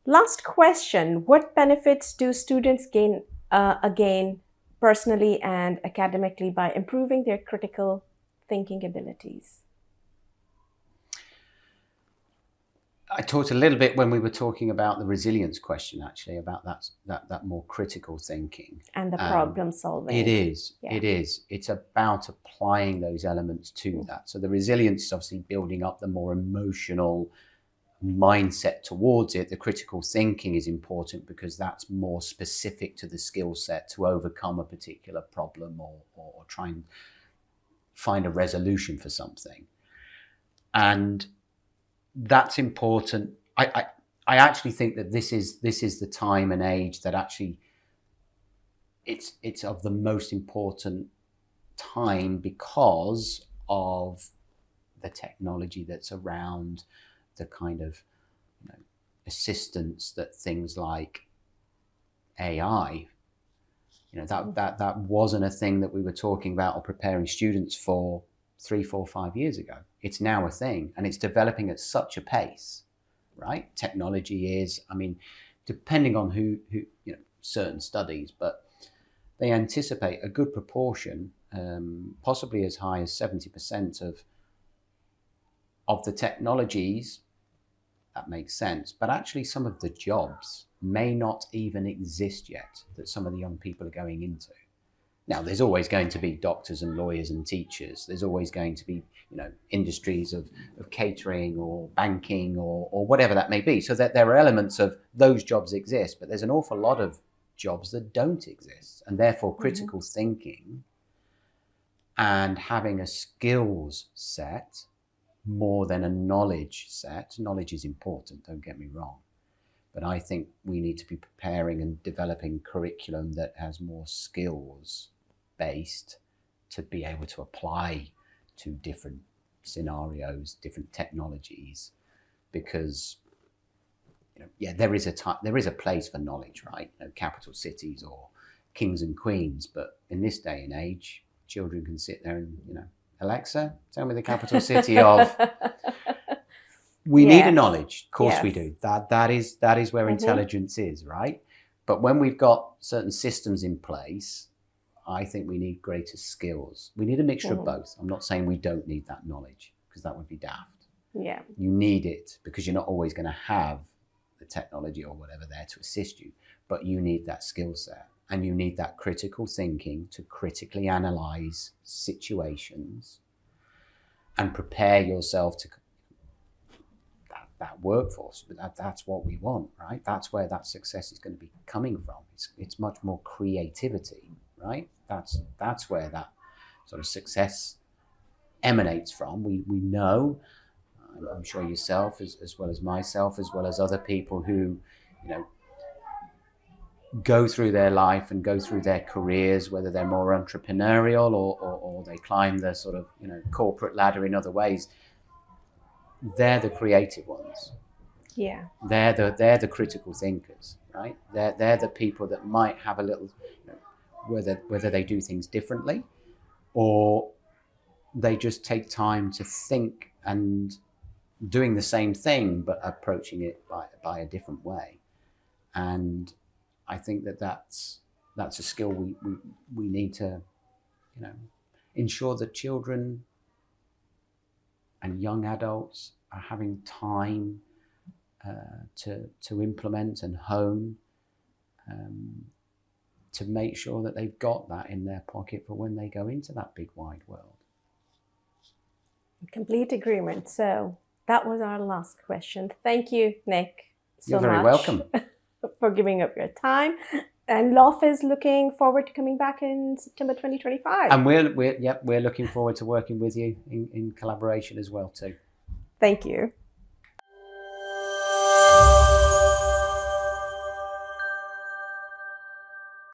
Last question. What benefits do students gain personally and academically by improving their critical thinking abilities? I talked a little bit when we were talking about the resilience question, actually, about that more critical thinking. And the problem solving. It is. Yeah. It is. It's about applying those elements to that. So the resilience is obviously building up the more emotional mindset towards it. The critical thinking is important because that's more specific to the skill set to overcome a particular problem or try and find a resolution for something. And that's important. I actually think that this is the time and age that actually it's of the most important time because of the technology that's around, the kind of assistance that things like AI, that wasn't a thing that we were talking about or preparing students for 3, 4, 5 years ago. It's now a thing, and it's developing at such a pace, right? Technology is, depending on who certain studies, but they anticipate a good proportion, possibly as high as 70% of the technologies. That makes sense, but actually some of the jobs may not even exist yet that some of the young people are going into. Now, there's always going to be doctors and lawyers and teachers. There's always going to be, industries of catering or banking or whatever that may be. So that there are elements of those jobs exist, but there's an awful lot of jobs that don't exist. And therefore, critical thinking and having a skills set more than a knowledge set. Knowledge is important, don't get me wrong. But I think we need to be preparing and developing curriculum that has more skills based to be able to apply to different scenarios, different technologies, because there is a place for knowledge, right? Capital cities or kings and queens, but in this day and age, children can sit there and Alexa, tell me the capital city of. We need a knowledge, of course we do. That is where intelligence is, right? But when we've got certain systems in place, I think we need greater skills. We need a mixture of both. I'm not saying we don't need that knowledge, because that would be daft. Yeah. You need it because you're not always going to have the technology or whatever there to assist you, but you need that skill set, and you need that critical thinking to critically analyze situations and prepare yourself to that workforce. That's what we want, right? That's where that success is going to be coming from. It's much more creativity, right? That's where that sort of success emanates from. We know, I'm sure yourself as well as myself, as well as other people who go through their life and go through their careers, whether they're more entrepreneurial or they climb the sort of corporate ladder in other ways. They're the creative ones. Yeah. They're the critical thinkers, right? They're the people that might have a little, whether they do things differently or they just take time to think and doing the same thing but approaching it by a different way. And I think that's a skill we need to ensure that children and young adults are having time to implement and hone, to make sure that they've got that in their pocket for when they go into that big wide world. Complete agreement. So that was our last question. Thank you, Nick, so You're very much welcome for giving up your time. And LOF is looking forward to coming back in September 2025. And we're looking forward to working with you in collaboration as well too. Thank you.